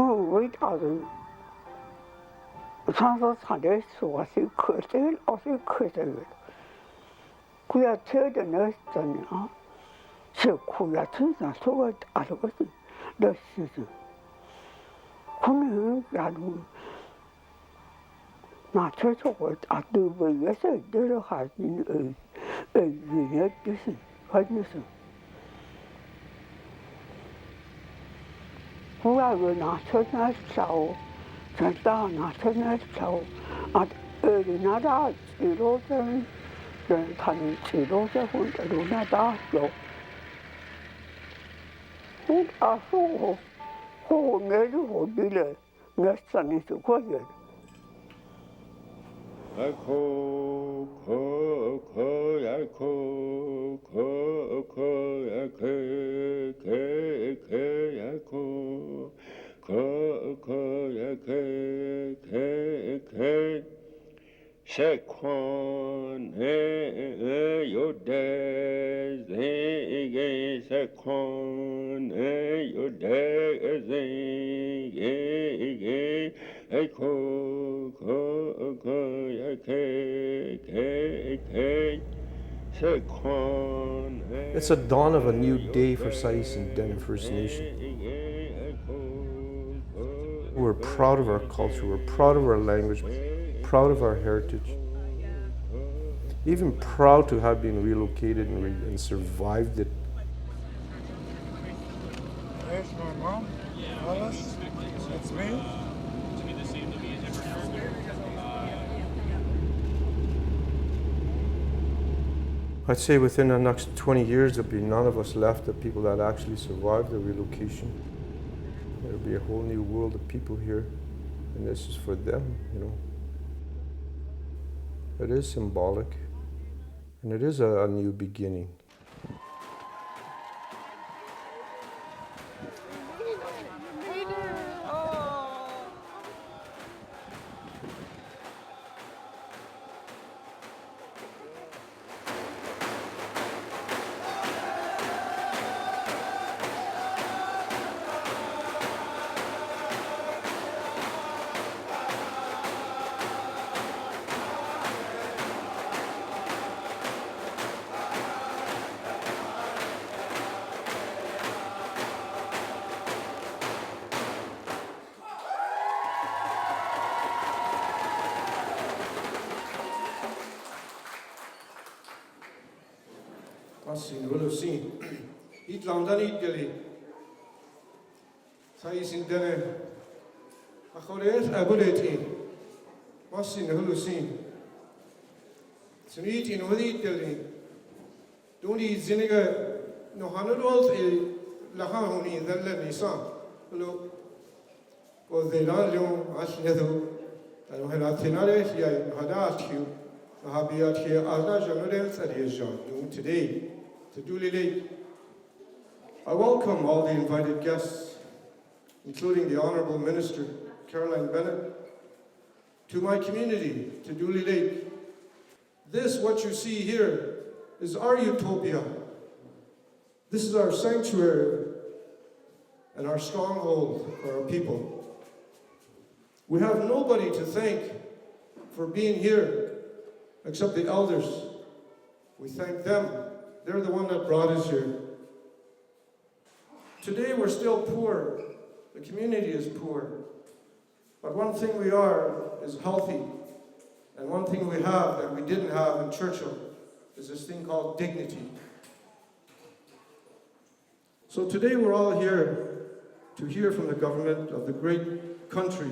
weet hadden, sans hadden zoals ik kutte, als ik kutte. Kuya tweede nesten, ze kuya tweede zo het alles, dat is het. Kunnen ja doen. Na tweede wordt adu bij je de gaat in het dus het is. Kuya we na tweede zou. Santa nationale show at nada erosion the tan erosion und nada so und aso ho neru ho dile nestan is koyen Sekon yodez sekon yodez It's a dawn of a new day for Sais and Denham First Nation. We're proud of our culture, we're proud of our language, proud of our heritage. Even proud to have been relocated and survived it. There's my mom, Allan, that's me. I'd say within the next 20 years, there'll be none of us left, the people that actually survived the relocation. There'll be a whole new world of people here, and this is for them, you know. It is symbolic, and it is a new beginning. Massin Hulusin, Itlandan Italy, Sais in Dene, Achores Abuleti, Massin Hulusin, Sunit in Italy, Duni Ziniga, no Hanadols, Lahani, then let me son, hello, was the Lalion, Ashnedo, and when I think I had asked you, I have been here as Generals at his job today. To Dooley Lake. I welcome all the invited guests, including the Honourable Minister, Caroline Bennett, to my community, to Dooley Lake. This, what you see here, is our utopia. This is our sanctuary and our stronghold for our people. We have nobody to thank for being here except the elders. We thank them. They're the one that brought us here. Today we're still poor. The community is poor. But one thing we are is healthy. And one thing we have that we didn't have in Churchill is this thing called dignity. So today we're all here to hear from the government of the great country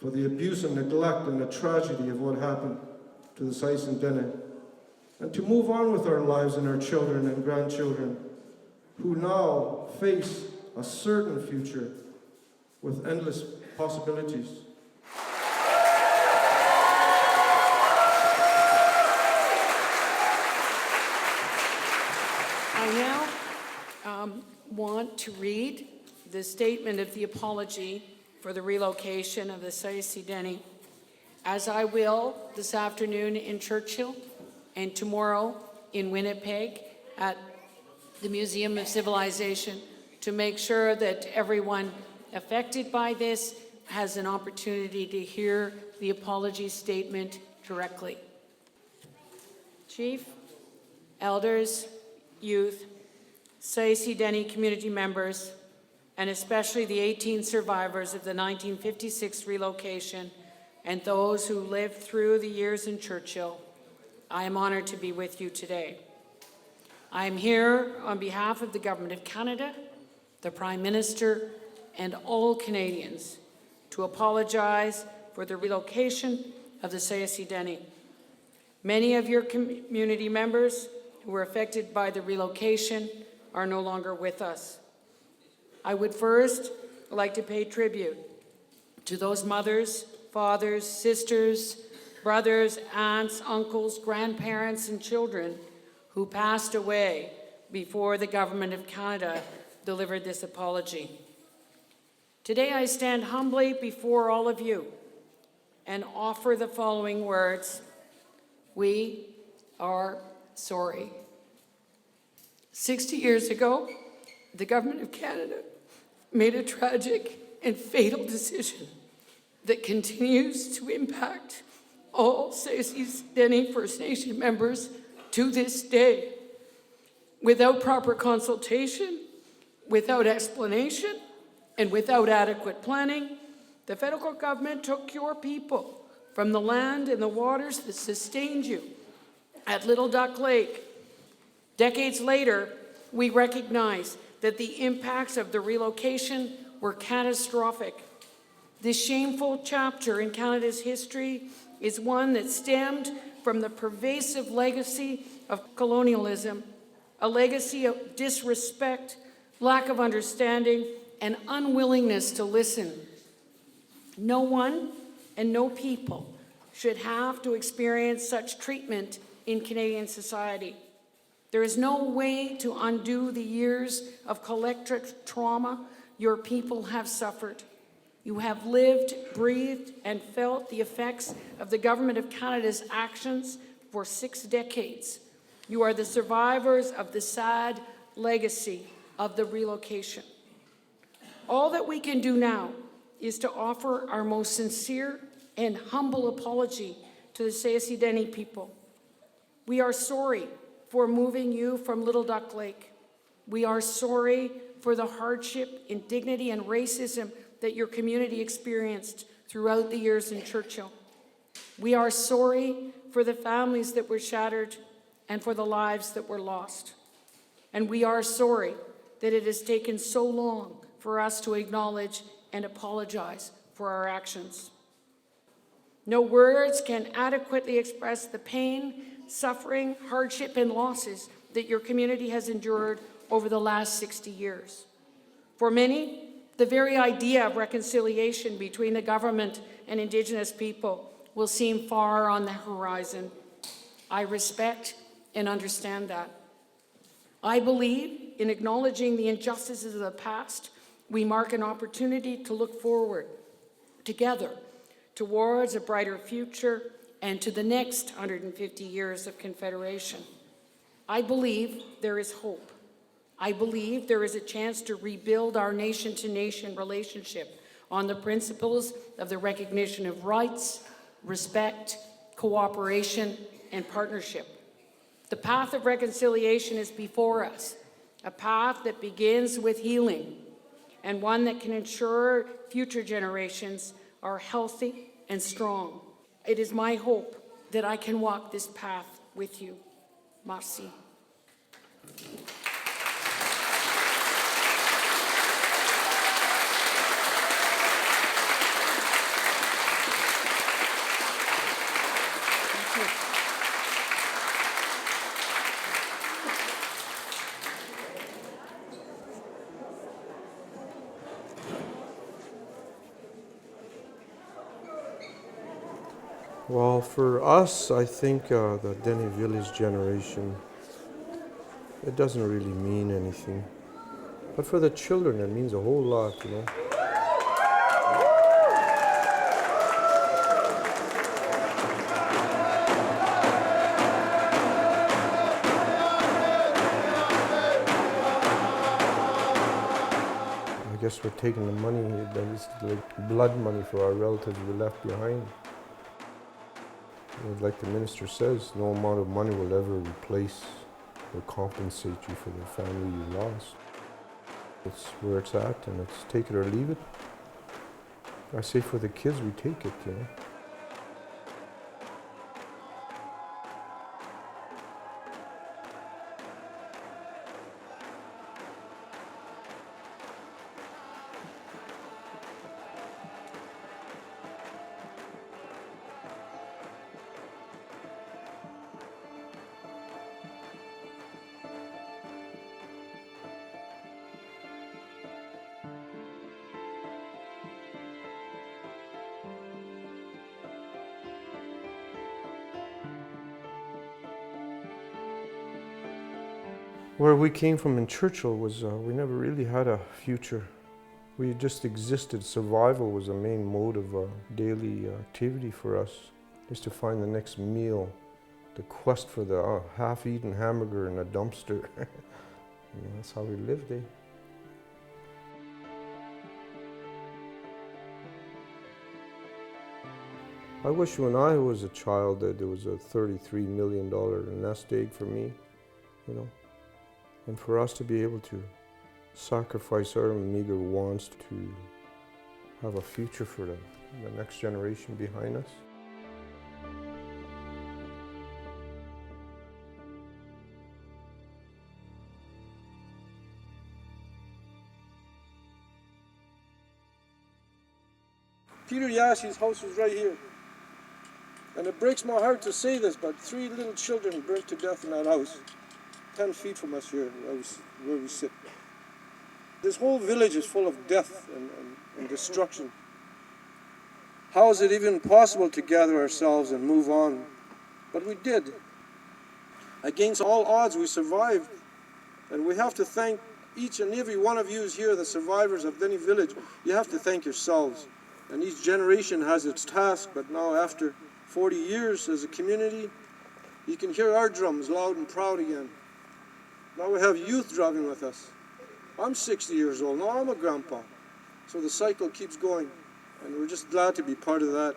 for the abuse and neglect and the tragedy of what happened to the Sais and Denham, and to move on with our lives and our children and grandchildren who now face a certain future with endless possibilities. I now want to read the statement of the apology for the relocation of the Sais Denny, as I will this afternoon in Churchill and tomorrow in Winnipeg at the Museum of Civilization, to make sure that everyone affected by this has an opportunity to hear the apology statement directly. Chief, elders, youth, Saysi Dene community members, and especially the 18 survivors of the 1956 relocation and those who lived through the years in Churchill, I am honored to be with you today. I am here on behalf of the Government of Canada, the Prime Minister, and all Canadians to apologize for the relocation of the Saysi Dene. Many of your community members who were affected by the relocation are no longer with us. I would first like to pay tribute to those mothers, fathers, sisters, brothers, aunts, uncles, grandparents, and children who passed away before the Government of Canada delivered this apology. Today I stand humbly before all of you and offer the following words. We are sorry. 60 years ago, the Government of Canada made a tragic and fatal decision that continues to impact all Saysi Dene First Nation members to this day. Without proper consultation, without explanation, and without adequate planning, the federal government took your people from the land and the waters that sustained you at Little Duck Lake. Decades later, we recognize that the impacts of the relocation were catastrophic. This shameful chapter in Canada's history is one that stemmed from the pervasive legacy of colonialism, a legacy of disrespect, lack of understanding, and unwillingness to listen. No one and no people should have to experience such treatment in Canadian society. There is no way to undo the years of collective trauma your people have suffered. You have lived, breathed, and felt the effects of the Government of Canada's actions for 6 decades. You are the survivors of the sad legacy of the relocation. All that we can do now is to offer our most sincere and humble apology to the Saysi Dene people. We are sorry for moving you from Little Duck Lake. We are sorry for the hardship, indignity, and racism that your community experienced throughout the years in Churchill. We are sorry for the families that were shattered and for the lives that were lost. And we are sorry that it has taken so long for us to acknowledge and apologize for our actions. No words can adequately express the pain, suffering, hardship, and losses that your community has endured over the last 60 years. For many, the very idea of reconciliation between the government and Indigenous people will seem far on the horizon. I respect and understand that. I believe in acknowledging the injustices of the past, we mark an opportunity to look forward together towards a brighter future and to the next 150 years of Confederation. I believe there is hope. I believe there is a chance to rebuild our nation-to-nation relationship on the principles of the recognition of rights, respect, cooperation, and partnership. The path of reconciliation is before us, a path that begins with healing, and one that can ensure future generations are healthy and strong. It is my hope that I can walk this path with you. Merci. Well, for us, I think the Dene Village generation, it doesn't really mean anything. But for the children, it means a whole lot, you know. I guess we're taking the money that is like blood money for our relatives we left behind. Like the minister says, no amount of money will ever replace or compensate you for the family you lost. It's where it's at, and it's take it or leave it. I say for the kids, we take it, you know. Where we came from in Churchill was we never really had a future. We just existed. Survival was the main mode of daily activity for us. Just to find the next meal, the quest for the half-eaten hamburger in a dumpster. That's how we lived, eh? I wish when I was a child that there was a $33 million nest egg for me, you know. And for us to be able to sacrifice our meager wants to have a future for the next generation behind us. Peter Yassie's house was right here. And it breaks my heart to say this, but 3 little children burnt to death in that house, 10 feet from us here, where we sit. This whole village is full of death and destruction. How is it even possible to gather ourselves and move on? But we did. Against all odds, we survived. And we have to thank each and every one of you here, the survivors of Denny Village. You have to thank yourselves. And each generation has its task, but now after 40 years as a community, you can hear our drums loud and proud again. Now we have youth driving with us. I'm 60 years old, now I'm a grandpa. So the cycle keeps going, and we're just glad to be part of that.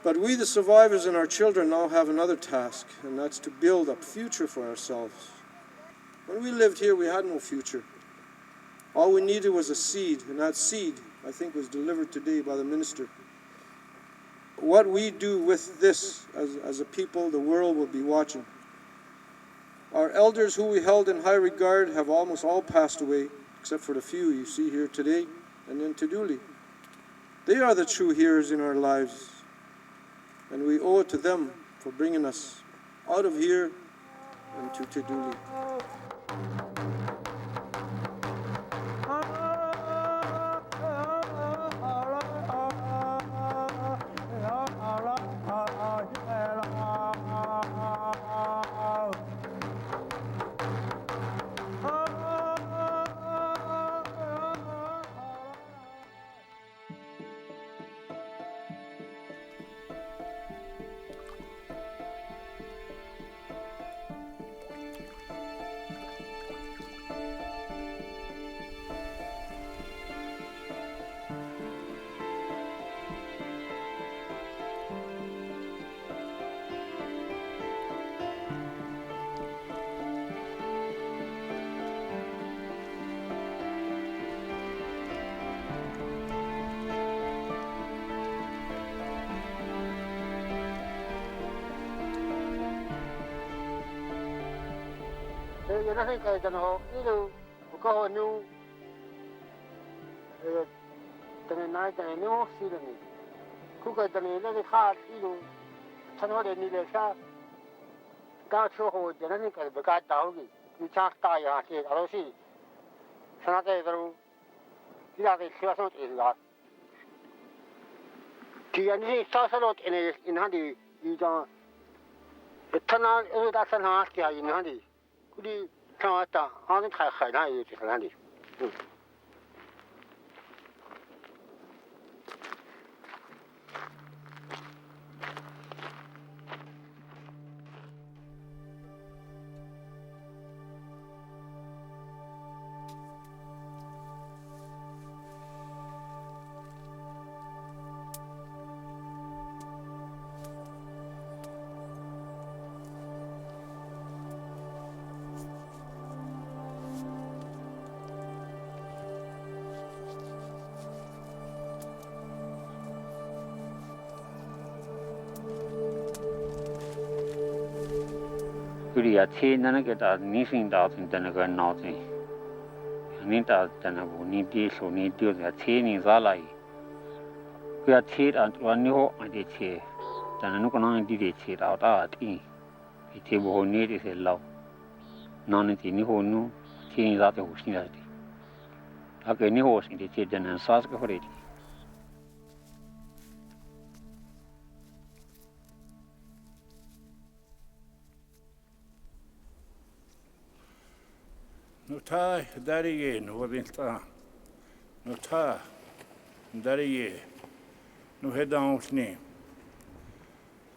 But we, the survivors, and our children now have another task, and that's to build a future for ourselves. When we lived here, we had no future. All we needed was a seed, and that seed, I think, was delivered today by the minister. What we do with this as a people, the world will be watching. Our elders who we held in high regard have almost all passed away, except for the few you see here today and in Tuduli. They are the true heroes in our lives, and we owe it to them for bringing us out of here and to Tuduli. Nó thấy cái nó ilu có nu tene nai tene nu silani ku cái tene nó khác ilu thân hoa đến đi sa ga cho hồ để nó cái bề cái đào gì đi chắc tay à thì ở đó gì sang cái đó đi ra cái xưa xong thì là thì anh đi sao sao rồi này in hàng đi đi cho thân ở đó sang hàng kia in hàng đi cứ đi看到，好像海南也就是那里， Kuria T Nanagata Nising Dot in Danaga Naughty. Nita Danabu, Nidi, so need do the T in Zalai. We are teed at one new and the chair. Dananukan did it cheat out at E. The table who need is a love. None in the new new, tea that the Husnati. Okay, new horse in the chair and Saska for it. No tai, daddy, no vinta. No ta, daddy, no head down name.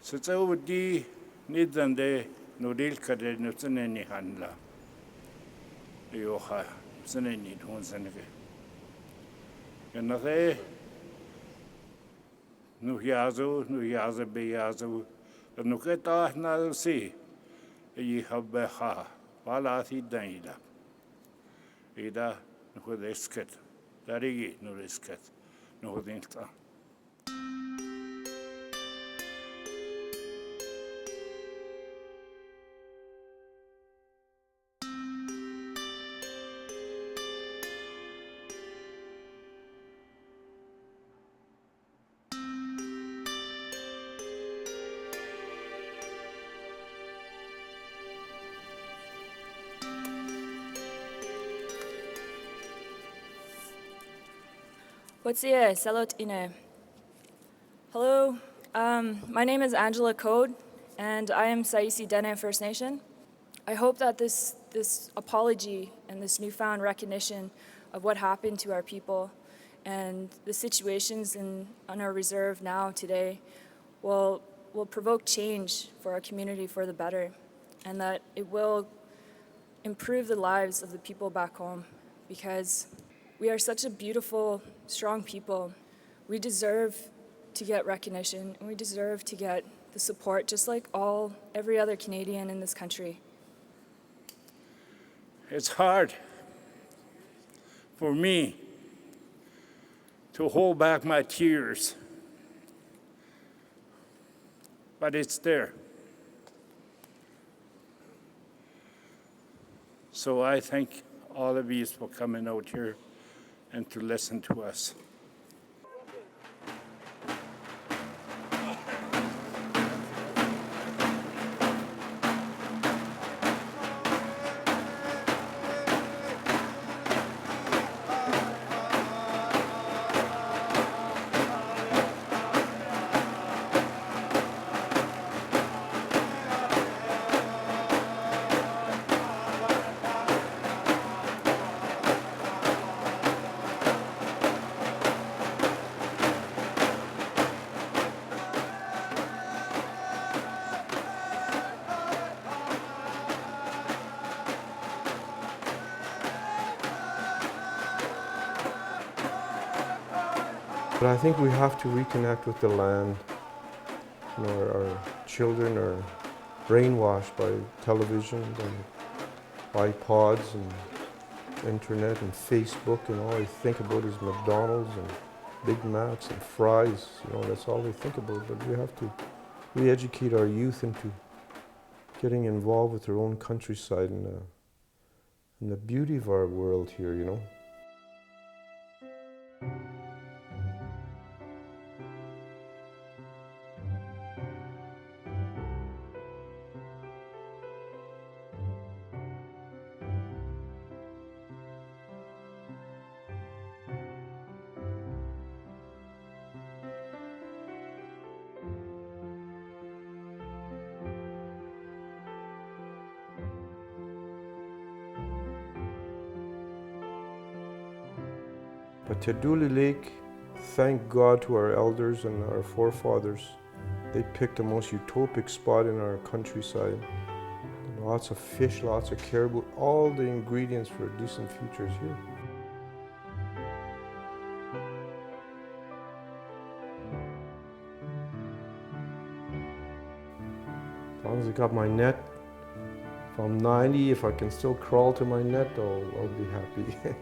So it's over D, need them there, no deal cadet, no any handler. Yoha, Seneni, Honsenke. And nothing. No yazo, no yaza be yazo, and no geta na see. Ye have beha, Valati Danida. Ida, no risket. Daddy, no risket. No dinta. What's the salot ine? Hello, my name is Angela Code, and I am Saisi Dene First Nation. I hope that this apology and this newfound recognition of what happened to our people and the situations on our reserve now today will provoke change for our community for the better, and that it will improve the lives of the people back home, because we are such a beautiful, strong people. We deserve to get recognition, and we deserve to get the support just like every other Canadian in this country. It's hard for me to hold back my tears, but it's there. So I thank all of you for coming out here and to listen to us. But I think we have to reconnect with the land. You know, our children are brainwashed by television and iPods and internet and Facebook, and all they think about is McDonald's and Big Macs and fries. You know, that's all they think about. But we have to re-educate our youth into getting involved with their own countryside and the beauty of our world here, you know. But Teduli Lake, thank God to our elders and our forefathers. They picked the most utopic spot in our countryside. Lots of fish, lots of caribou, all the ingredients for a decent future is here. As long as I got my net, if I'm 90, if I can still crawl to my net, I'll be happy.